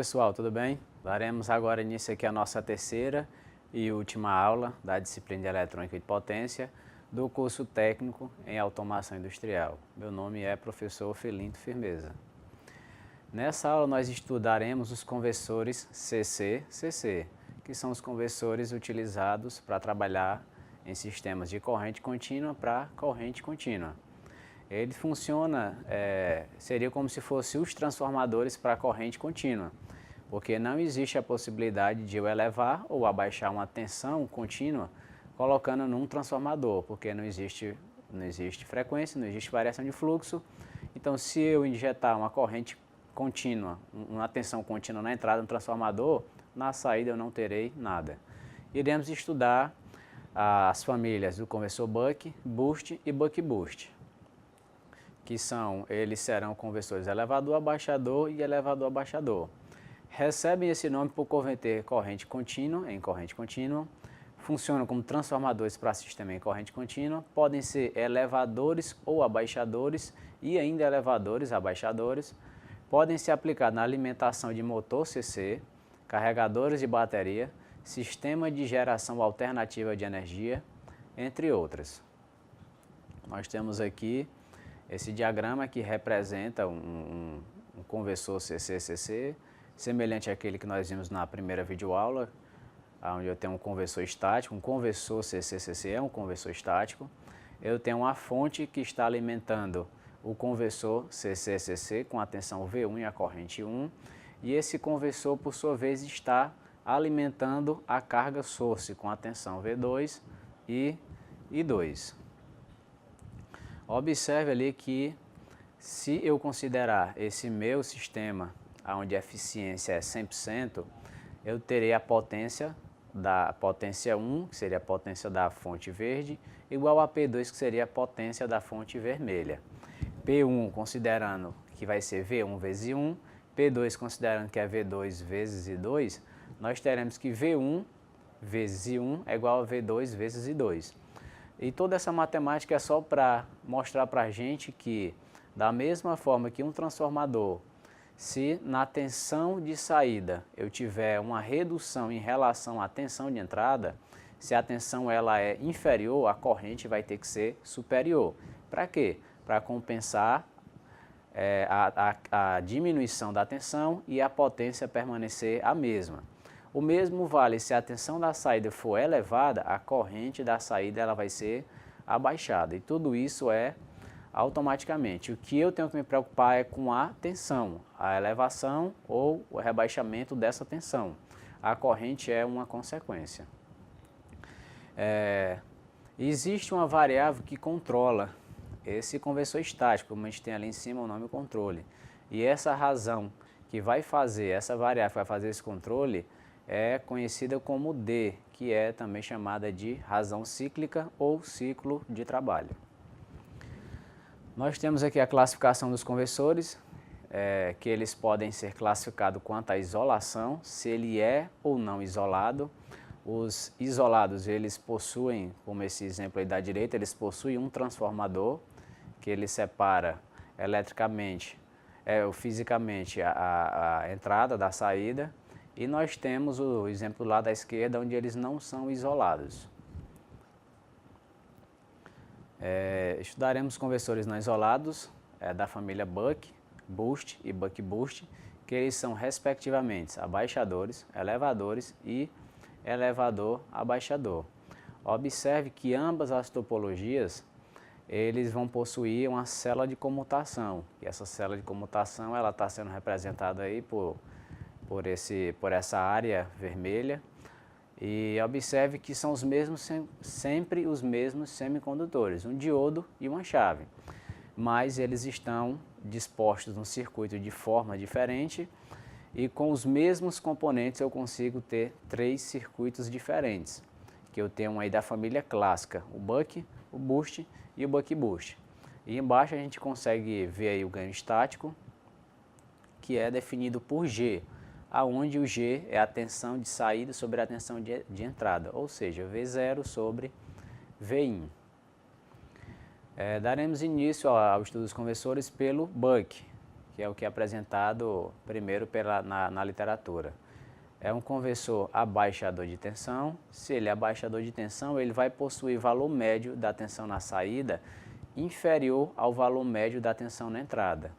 pessoal, tudo bem? Daremos agora início aqui à nossa terceira e última aula da disciplina de Eletrônica de Potência do curso técnico em Automação Industrial. Meu nome é professor Felinto Firmeza. Nessa aula nós estudaremos os conversores CC-CC, que são os conversores utilizados para trabalhar em sistemas de corrente contínua para corrente contínua. Ele funciona, seria como se fossem os transformadores para corrente contínua, porque não existe a possibilidade de eu elevar ou abaixar uma tensão contínua colocando num transformador, porque não existe frequência, não existe variação de fluxo. Então, se eu injetar uma corrente contínua, uma tensão contínua na entrada do transformador, na saída eu não terei nada. Iremos estudar as famílias do conversor Buck, Boost e Buck-Boost, que eles serão conversores elevador-abaixador e elevador-abaixador. Recebem esse nome por converter corrente contínua em corrente contínua, funcionam como transformadores para sistema em corrente contínua, podem ser elevadores ou abaixadores e ainda elevadores-abaixadores, podem ser aplicados na alimentação de motor CC, carregadores de bateria, sistema de geração alternativa de energia, entre outras. Nós temos aqui esse diagrama que representa um conversor CC-CC, semelhante àquele que nós vimos na primeira videoaula, onde eu tenho um conversor estático. Um conversor CC-CC é um conversor estático. Eu tenho uma fonte que está alimentando o conversor CC-CC com a tensão V1 e a corrente 1, e esse conversor, por sua vez, está alimentando a carga source com a tensão V2 e I2. Observe ali que, se eu considerar esse meu sistema, onde a eficiência é 100%, eu terei a potência 1, que seria a potência da fonte verde, igual a P2, que seria a potência da fonte vermelha. P1 considerando que vai ser V1 vezes I1, P2 considerando que é V2 vezes I2, nós teremos que V1 vezes I1 é igual a V2 vezes I2. E toda essa matemática é só para mostrar para a gente que, da mesma forma que um transformador, se na tensão de saída eu tiver uma redução em relação à tensão de entrada, se a tensão ela é inferior, a corrente vai ter que ser superior. Para quê? Para compensar a diminuição da tensão e a potência permanecer a mesma. O mesmo vale se a tensão da saída for elevada, a corrente da saída ela vai ser abaixada. E tudo isso é automaticamente. O que eu tenho que me preocupar é com a tensão, a elevação ou o rebaixamento dessa tensão. A corrente é uma consequência. Existe uma variável que controla esse conversor estático, como a gente tem ali em cima o nome controle. E essa razão que vai fazer, essa variável que vai fazer esse controle, é conhecida como D, que é também chamada de razão cíclica ou ciclo de trabalho. Nós temos aqui a classificação dos conversores, que eles podem ser classificados quanto à isolação, se ele é ou não isolado. Os isolados, eles possuem, como esse exemplo aí da direita, eles possuem um transformador, que ele separa eletricamente, fisicamente a entrada da saída. E nós temos o exemplo lá da esquerda, onde eles não são isolados. Estudaremos conversores não isolados da família Buck, Boost e Buck-Boost, que eles são respectivamente abaixadores, elevadores e elevador-abaixador. Observe que ambas as topologias eles vão possuir uma célula de comutação, e essa célula de comutação ela está sendo representada aí por essa área vermelha, e observe que são sempre os mesmos semicondutores, um diodo e uma chave, mas eles estão dispostos num circuito de forma diferente, e com os mesmos componentes eu consigo ter 3 circuitos diferentes, que eu tenho aí da família clássica, o Buck, o Boost e o Buck-Boost. E embaixo a gente consegue ver aí o ganho estático, que é definido por G, aonde o G é a tensão de saída sobre a tensão de entrada, ou seja, V0 sobre Vin. Daremos início ao estudo dos conversores pelo Buck, que é o que é apresentado primeiro na literatura. É um conversor abaixador de tensão. Se ele é abaixador de tensão, ele vai possuir valor médio da tensão na saída inferior ao valor médio da tensão na entrada.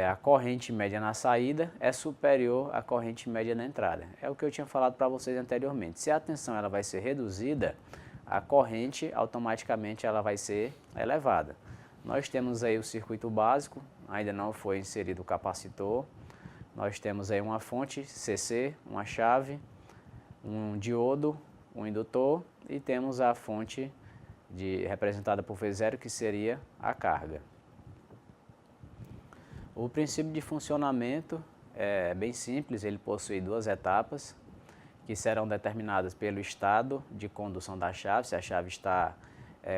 A corrente média na saída é superior à corrente média na entrada. É o que eu tinha falado para vocês anteriormente. Se a tensão ela vai ser reduzida, a corrente automaticamente ela vai ser elevada. Nós temos aí o circuito básico, ainda não foi inserido o capacitor. Nós temos aí uma fonte CC, uma chave, um diodo, um indutor e temos a fonte representada por V0, que seria a carga. O princípio de funcionamento é bem simples, ele possui duas etapas que serão determinadas pelo estado de condução da chave, se a chave está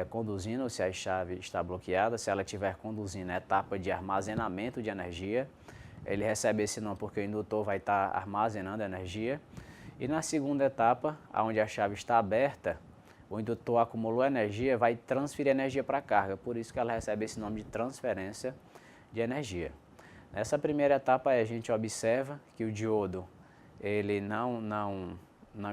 conduzindo ou se a chave está bloqueada. Se ela estiver conduzindo, é a etapa de armazenamento de energia. Ele recebe esse nome porque o indutor vai estar armazenando energia. E na segunda etapa, onde a chave está aberta, o indutor acumulou energia, vai transferir energia para a carga, por isso que ela recebe esse nome de transferência de energia. Nessa primeira etapa a gente observa que o diodo ele não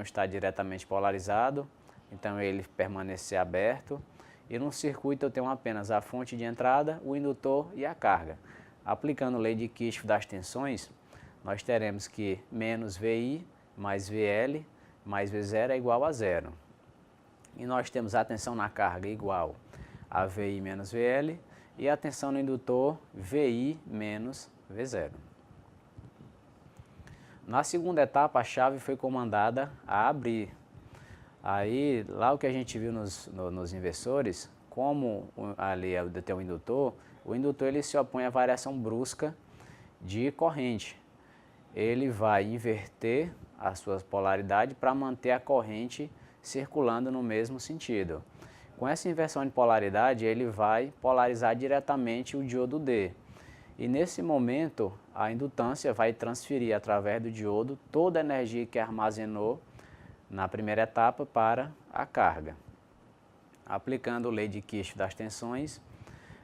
está diretamente polarizado, então ele permanece aberto. E no circuito eu tenho apenas a fonte de entrada, o indutor e a carga. Aplicando a lei de Kirchhoff das tensões, nós teremos que menos VI mais VL mais V0 é igual a zero. E nós temos a tensão na carga igual a VI menos VL e a tensão no indutor VI menos V0. Na segunda etapa, a chave foi comandada a abrir. Aí, lá o que a gente viu nos inversores, como ali tem o indutor ele se opõe à variação brusca de corrente. Ele vai inverter a sua polaridade para manter a corrente circulando no mesmo sentido. Com essa inversão de polaridade, ele vai polarizar diretamente o diodo D. E nesse momento, a indutância vai transferir através do diodo toda a energia que armazenou na primeira etapa para a carga. Aplicando a lei de Kirchhoff das tensões,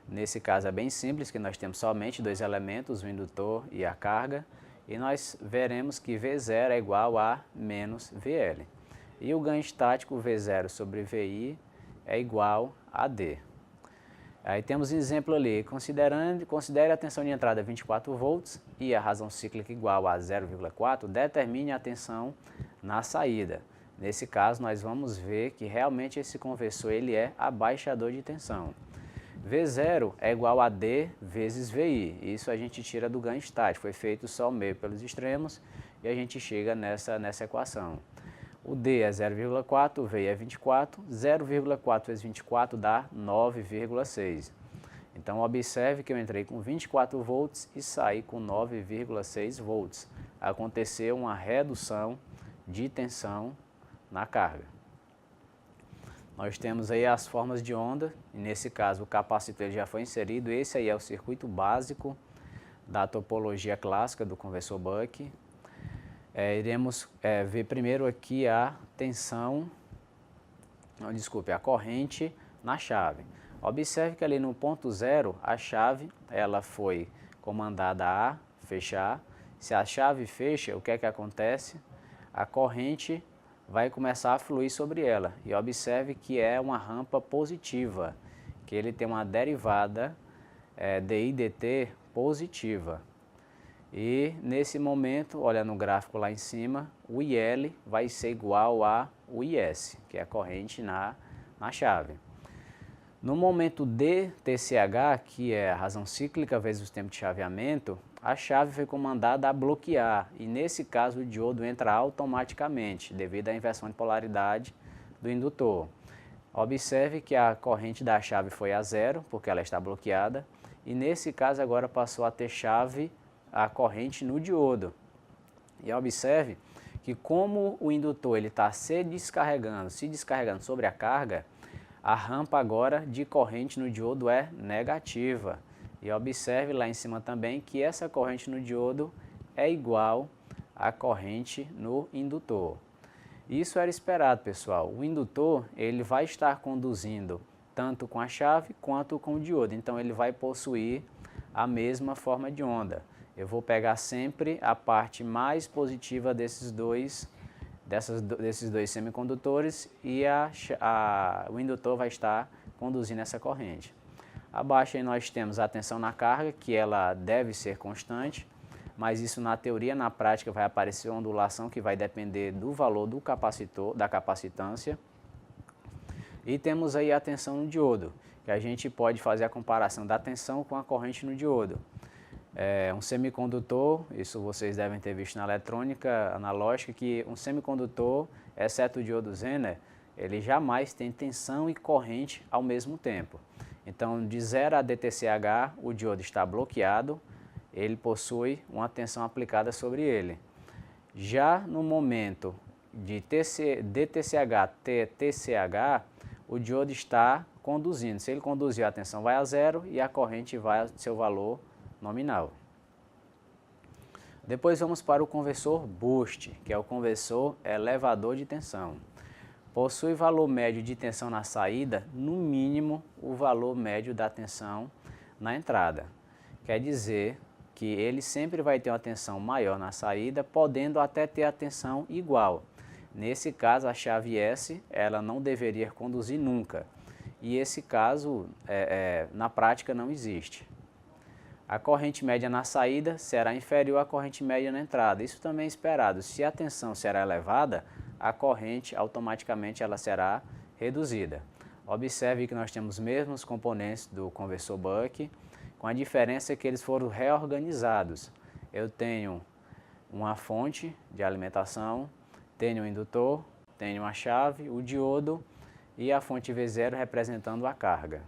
nesse caso é bem simples, que nós temos somente dois elementos, o indutor e a carga, e nós veremos que V0 é igual a menos VL. E o ganho estático V0 sobre VI é igual a D. Aí temos um exemplo ali, considere a tensão de entrada 24 volts e a razão cíclica igual a 0,4, determine a tensão na saída. Nesse caso, nós vamos ver que realmente esse conversor ele é abaixador de tensão. V0 é igual a D vezes VI, isso a gente tira do ganho estático, foi feito só o meio pelos extremos e a gente chega nessa equação. O D é 0,4, o VI é 24, 0,4 vezes 24 dá 9,6. Então observe que eu entrei com 24 volts e saí com 9,6 volts. Aconteceu uma redução de tensão na carga. Nós temos aí as formas de onda, e nesse caso o capacitor já foi inserido. Esse aí é o circuito básico da topologia clássica do conversor Buck. Iremos ver primeiro aqui a tensão, a corrente na chave. Observe que ali no ponto zero a chave ela foi comandada a fechar. Se a chave fecha, o que é que acontece? A corrente vai começar a fluir sobre ela. E observe que é uma rampa positiva, que ele tem uma derivada dI/dt positiva. E nesse momento, olha no gráfico lá em cima, o IL vai ser igual a o IS, que é a corrente na chave. No momento DTCH, que é a razão cíclica vezes o tempo de chaveamento, a chave foi comandada a bloquear e nesse caso o diodo entra automaticamente devido à inversão de polaridade do indutor. Observe que a corrente da chave foi a zero, porque ela está bloqueada, e nesse caso agora passou a ter a corrente no diodo. E observe que como o indutor está se descarregando sobre a carga, a rampa agora de corrente no diodo é negativa. E observe lá em cima também que essa corrente no diodo é igual à corrente no indutor. Isso era esperado, pessoal. O indutor ele vai estar conduzindo tanto com a chave quanto com o diodo. Então ele vai possuir a mesma forma de onda. Eu vou pegar sempre a parte mais positiva desses dois semicondutores e o indutor vai estar conduzindo essa corrente. Abaixo aí nós temos a tensão na carga, que ela deve ser constante, mas isso na teoria, na prática vai aparecer uma ondulação que vai depender do valor do capacitor, da capacitância. E temos aí a tensão no diodo, que a gente pode fazer a comparação da tensão com a corrente no diodo. Um semicondutor, isso vocês devem ter visto na eletrônica analógica, que um semicondutor, exceto o diodo Zener, ele jamais tem tensão e corrente ao mesmo tempo. Então, de 0 a DTCH, o diodo está bloqueado, ele possui uma tensão aplicada sobre ele. Já no momento de DTCH, TCH, o diodo está conduzindo. Se ele conduzir, a tensão vai a 0 e a corrente vai ao seu valor nominal. Depois vamos para o conversor boost, que é o conversor elevador de tensão. Possui valor médio de tensão na saída, no mínimo o valor médio da tensão na entrada. Quer dizer que ele sempre vai ter uma tensão maior na saída, podendo até ter a tensão igual. Nesse caso, a chave S, ela não deveria conduzir nunca. E esse caso, na prática, não existe. A corrente média na saída será inferior à corrente média na entrada. Isso também é esperado. Se a tensão será elevada, a corrente automaticamente ela será reduzida. Observe que nós temos os mesmos componentes do conversor Buck, com a diferença que eles foram reorganizados. Eu tenho uma fonte de alimentação, tenho um indutor, tenho a chave, o diodo e a fonte V0 representando a carga.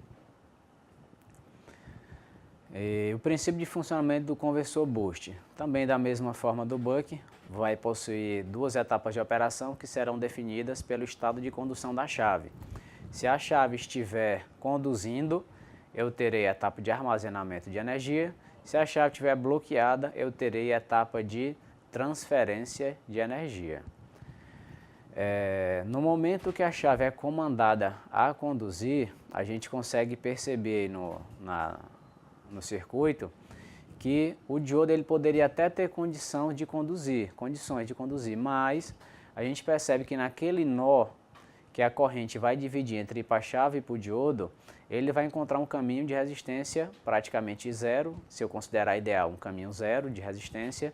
O princípio de funcionamento do conversor boost, também da mesma forma do Buck, vai possuir duas etapas de operação que serão definidas pelo estado de condução da chave. Se a chave estiver conduzindo, eu terei a etapa de armazenamento de energia. Se a chave estiver bloqueada, eu terei a etapa de transferência de energia. No momento que a chave é comandada a conduzir, a gente consegue perceber no circuito que o diodo ele poderia até ter condições de conduzir, mas a gente percebe que naquele nó que a corrente vai dividir entre ir para a chave e para o diodo, ele vai encontrar um caminho de resistência praticamente zero, se eu considerar ideal um caminho zero de resistência,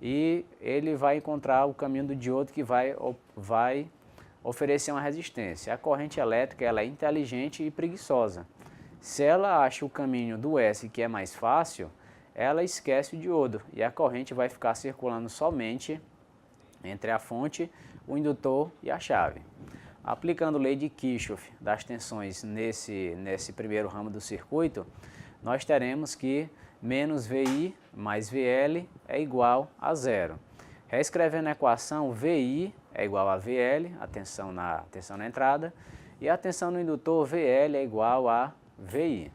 e ele vai encontrar o caminho do diodo que vai oferecer uma resistência. A corrente elétrica ela é inteligente e preguiçosa. Se ela acha o caminho do S que é mais fácil, ela esquece o diodo e a corrente vai ficar circulando somente entre a fonte, o indutor e a chave. Aplicando lei de Kirchhoff das tensões nesse primeiro ramo do circuito, nós teremos que menos VI mais VL é igual a zero. Reescrevendo a equação, VI é igual a VL, a tensão na entrada, e a tensão no indutor, VL é igual a VI.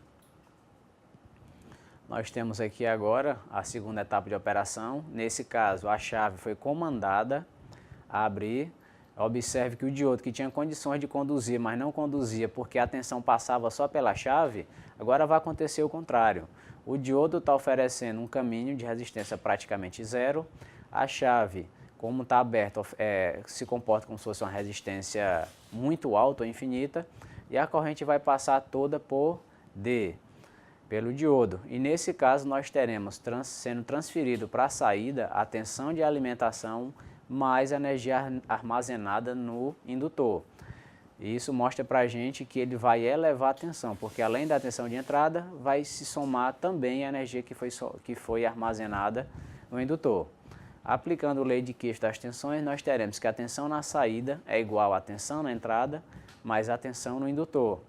Nós temos aqui agora a segunda etapa de operação. Nesse caso, a chave foi comandada a abrir. Observe que o diodo que tinha condições de conduzir, mas não conduzia porque a tensão passava só pela chave, agora vai acontecer o contrário. O diodo está oferecendo um caminho de resistência praticamente zero. A chave, como está aberta, se comporta como se fosse uma resistência muito alta ou infinita. E a corrente vai passar toda por D, pelo diodo. E nesse caso nós teremos sendo transferido para a saída a tensão de alimentação mais a energia armazenada no indutor. E isso mostra para a gente que ele vai elevar a tensão, porque além da tensão de entrada, vai se somar também a energia que foi armazenada no indutor. Aplicando a lei de Kirchhoff das tensões, nós teremos que a tensão na saída é igual à tensão na entrada, mais a tensão no indutor.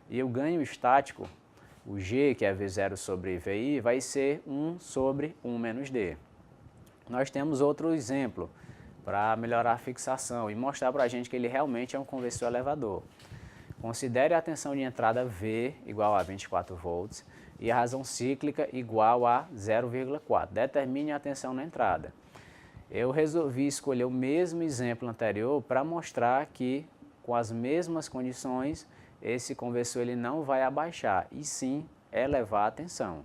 E o ganho estático, o G, que é V0 sobre VI, vai ser 1 sobre 1 menos D. Nós temos outro exemplo para melhorar a fixação e mostrar para a gente que ele realmente é um conversor elevador. Considere a tensão de entrada V igual a 24 volts e a razão cíclica igual a 0,4. Determine a tensão na entrada. Eu resolvi escolher o mesmo exemplo anterior para mostrar que com as mesmas condições esse conversor ele não vai abaixar e sim elevar a tensão.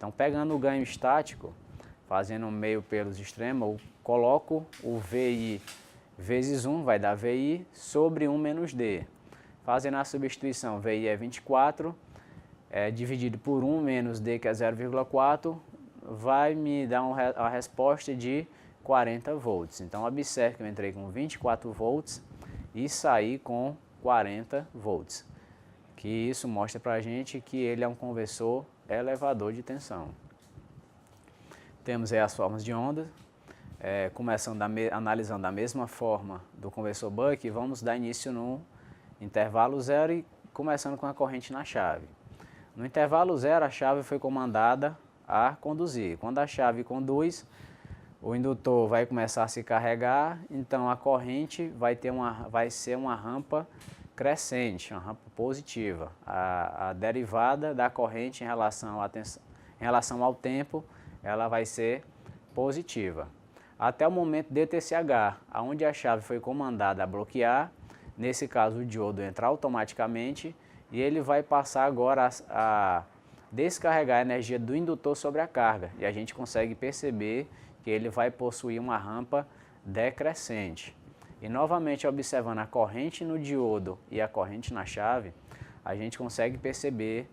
Então, pegando o ganho estático, fazendo meio pelos extremos, eu coloco o VI vezes 1, vai dar VI, sobre 1 menos D. Fazendo a substituição, VI é 24, dividido por 1 menos D, que é 0,4, vai me dar a resposta de 40 volts. Então, observe que eu entrei com 24 volts e saí com 40 volts. Que isso mostra para a gente que ele é um conversor elevador de tensão. Temos aí as formas de onda. Analisando da mesma forma do conversor Buck, vamos dar início no intervalo zero e começando com a corrente na chave. No intervalo zero, a chave foi comandada a conduzir. Quando a chave conduz, o indutor vai começar a se carregar, então a corrente vai ser uma rampa crescente, uma rampa positiva. A derivada da corrente em relação ao tempo, ela vai ser positiva. Até o momento DTCH, onde a chave foi comandada a bloquear, nesse caso o diodo entra automaticamente e ele vai passar agora a descarregar a energia do indutor sobre a carga. E a gente consegue perceber que ele vai possuir uma rampa decrescente. E novamente observando a corrente no diodo e a corrente na chave, a gente consegue perceber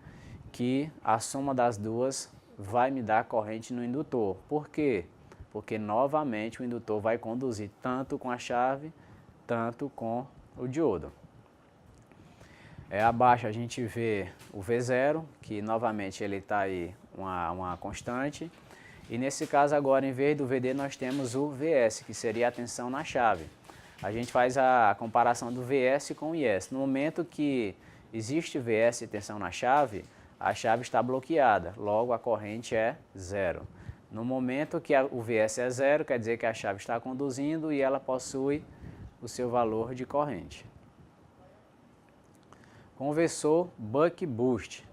que a soma das duas vai me dar corrente no indutor. Por quê? Porque novamente o indutor vai conduzir tanto com a chave, tanto com o diodo. Abaixo a gente vê o V0, que novamente ele está aí uma constante. E nesse caso agora, em vez do VD, nós temos o VS, que seria a tensão na chave. A gente faz a comparação do VS com o IS. No momento que existe VS e tensão na chave, a chave está bloqueada, logo a corrente é zero. No momento que o VS é zero, quer dizer que a chave está conduzindo e ela possui o seu valor de corrente. Conversor Buck Boost.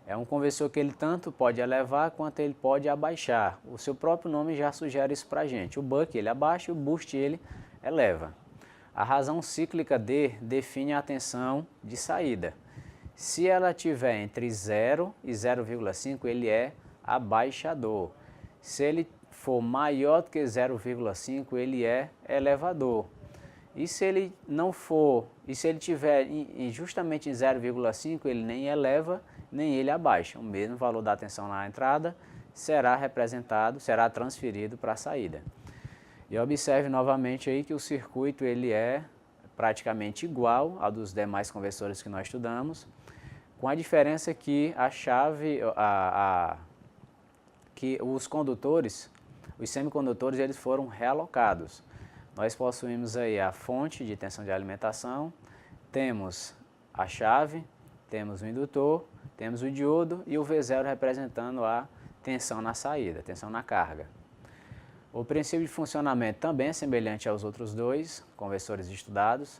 É um conversor que ele tanto pode elevar quanto ele pode abaixar. O seu próprio nome já sugere isso para a gente. O Buck ele abaixa e o Boost ele eleva. A razão cíclica D define a tensão de saída. Se ela tiver entre 0 e 0,5, ele é abaixador. Se ele for maior do que 0,5, ele é elevador. E se ele não for, e se ele tiver justamente em 0,5, ele nem eleva, nem ele abaixa. O mesmo valor da tensão na entrada será transferido para a saída. E observe novamente aí que o circuito ele é praticamente igual ao dos demais conversores que nós estudamos, com a diferença que a chave, que os semicondutores, eles foram realocados. Nós possuímos aí a fonte de tensão de alimentação, temos a chave, temos o indutor, temos o diodo e o V0 representando a tensão na saída, tensão na carga. O princípio de funcionamento também é semelhante aos outros dois conversores estudados.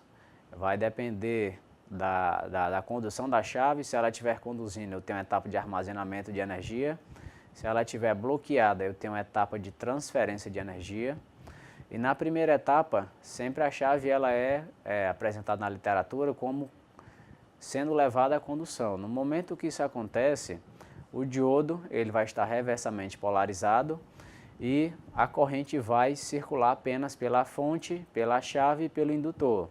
Vai depender da condução da chave. Se ela estiver conduzindo, eu tenho uma etapa de armazenamento de energia. Se ela estiver bloqueada, eu tenho uma etapa de transferência de energia. E na primeira etapa, sempre a chave ela é apresentada na literatura como sendo levada à condução. No momento que isso acontece, o diodo ele vai estar reversamente polarizado e a corrente vai circular apenas pela fonte, pela chave e pelo indutor.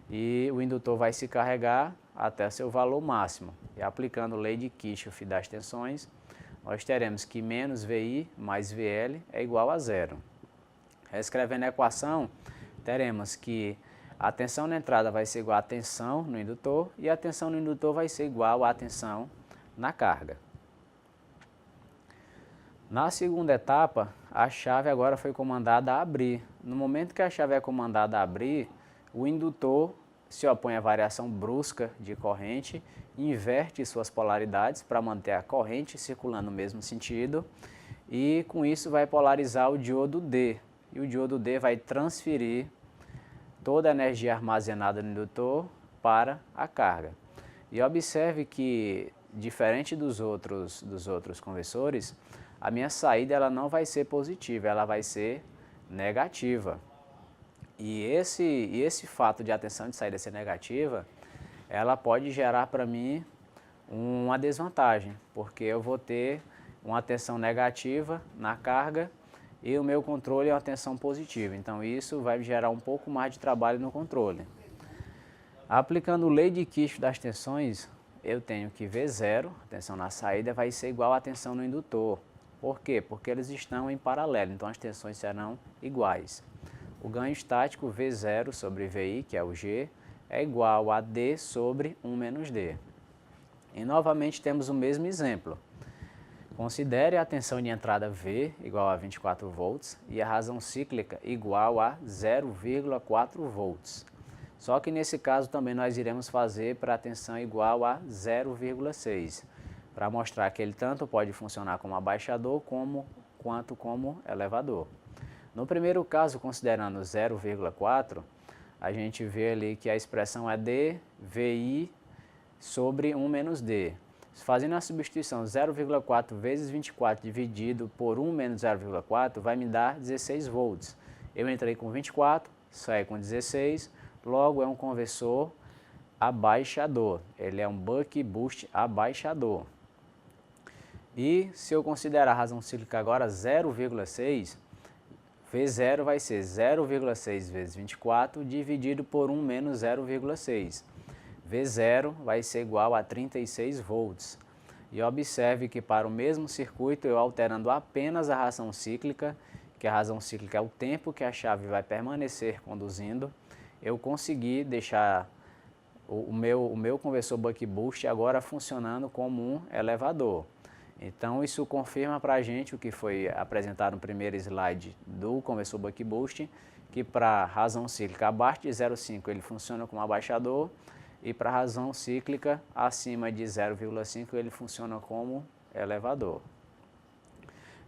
E o indutor vai se carregar até seu valor máximo. E aplicando a lei de Kirchhoff das tensões, nós teremos que menos VI mais VL é igual a zero. Reescrevendo a equação, teremos que a tensão na entrada vai ser igual à tensão no indutor e a tensão no indutor vai ser igual à tensão na carga. Na segunda etapa, a chave agora foi comandada a abrir. No momento que a chave é comandada a abrir, o indutor se opõe à variação brusca de corrente, inverte suas polaridades para manter a corrente circulando no mesmo sentido e com isso vai polarizar o diodo D. E o diodo D vai transferir toda a energia armazenada no indutor para a carga. E observe que, diferente dos outros conversores, a minha saída ela não vai ser positiva, ela vai ser negativa. E esse fato de a tensão de saída ser negativa, ela pode gerar para mim uma desvantagem, porque eu vou ter uma tensão negativa na carga e o meu controle é uma tensão positiva. Então isso vai gerar um pouco mais de trabalho no controle. Aplicando lei de Kirchhoff das tensões, eu tenho que V0, a tensão na saída, vai ser igual à tensão no indutor. Por quê? Porque eles estão em paralelo, então as tensões serão iguais. O ganho estático V0 sobre VI, que é o G, é igual a D sobre 1 menos D. E novamente temos o mesmo exemplo. Considere a tensão de entrada V igual a 24 volts e a razão cíclica igual a 0,4 volts. Só que nesse caso também nós iremos fazer para a tensão igual a 0,6, para mostrar que ele tanto pode funcionar como abaixador quanto como elevador. No primeiro caso, considerando 0,4, a gente vê ali que a expressão é dVi sobre 1 menos D. Fazendo a substituição 0,4 vezes 24 dividido por 1 menos 0,4 vai me dar 16 volts. Eu entrei com 24, saí com 16, logo é um conversor abaixador. Ele é um buck boost abaixador. E se eu considerar a razão cíclica agora 0,6, V0 vai ser 0,6 vezes 24 dividido por 1 menos 0,6. V0 vai ser igual a 36 volts. E observe que para o mesmo circuito, eu alterando apenas a razão cíclica, que a razão cíclica é o tempo que a chave vai permanecer conduzindo, eu consegui deixar o meu conversor buck boost agora funcionando como um elevador. Então isso confirma para a gente o que foi apresentado no primeiro slide do conversor buck boost, que para a razão cíclica abaixo de 0,5 ele funciona como abaixador, e para a razão cíclica acima de 0,5 ele funciona como elevador.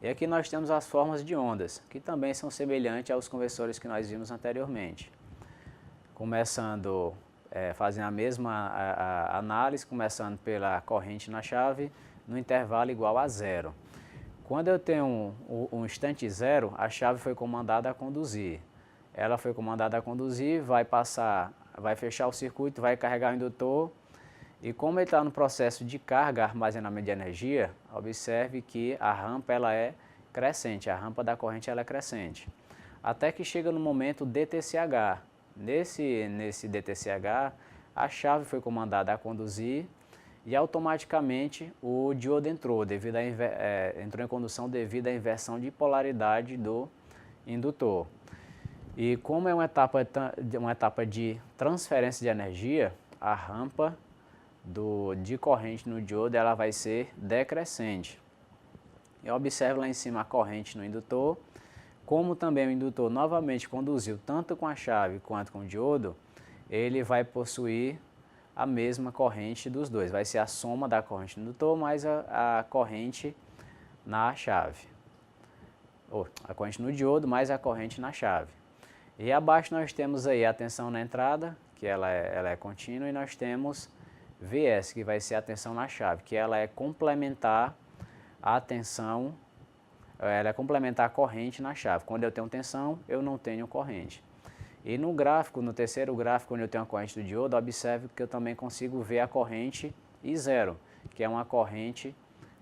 E aqui nós temos as formas de ondas, que também são semelhantes aos conversores que nós vimos anteriormente. Começando, fazendo a mesma análise, começando pela corrente na chave, no intervalo igual a 0. Quando eu tenho um instante zero, a chave foi comandada a conduzir. Ela foi comandada a conduzir, vai fechar o circuito, vai carregar o indutor, e como ele está no processo de carga, armazenamento de energia, observe que a rampa ela é crescente, a rampa da corrente ela é crescente. Até que chega no momento DTCH. Nesse DTCH, a chave foi comandada a conduzir e automaticamente o diodo entrou em condução devido à inversão de polaridade do indutor. E como é uma etapa de transferência de energia, a rampa de corrente no diodo ela vai ser decrescente. Eu observo lá em cima a corrente no indutor, como também o indutor novamente conduziu tanto com a chave quanto com o diodo, ele vai possuir a mesma corrente dos dois. Vai ser a soma da corrente no indutor mais a corrente na chave. Ou a corrente no diodo mais a corrente na chave. E abaixo nós temos aí a tensão na entrada, que ela é contínua, e nós temos Vs, que vai ser a tensão na chave, que ela é complementar a tensão, ela é complementar a corrente na chave. Quando eu tenho tensão, eu não tenho corrente. E no gráfico, no terceiro gráfico, onde eu tenho a corrente do diodo, observe que eu também consigo ver a corrente I0, que é uma corrente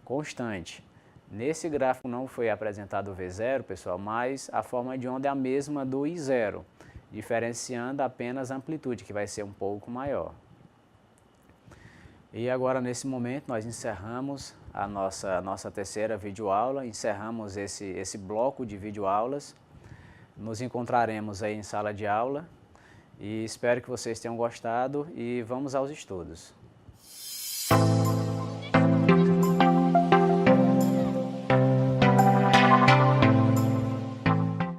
constante. Nesse gráfico não foi apresentado o V0, pessoal, mas a forma de onda é a mesma do I0, diferenciando apenas a amplitude, que vai ser um pouco maior. E agora, nesse momento, nós encerramos a nossa terceira videoaula, encerramos esse bloco de videoaulas. Nos encontraremos aí em sala de aula e espero que vocês tenham gostado e vamos aos estudos.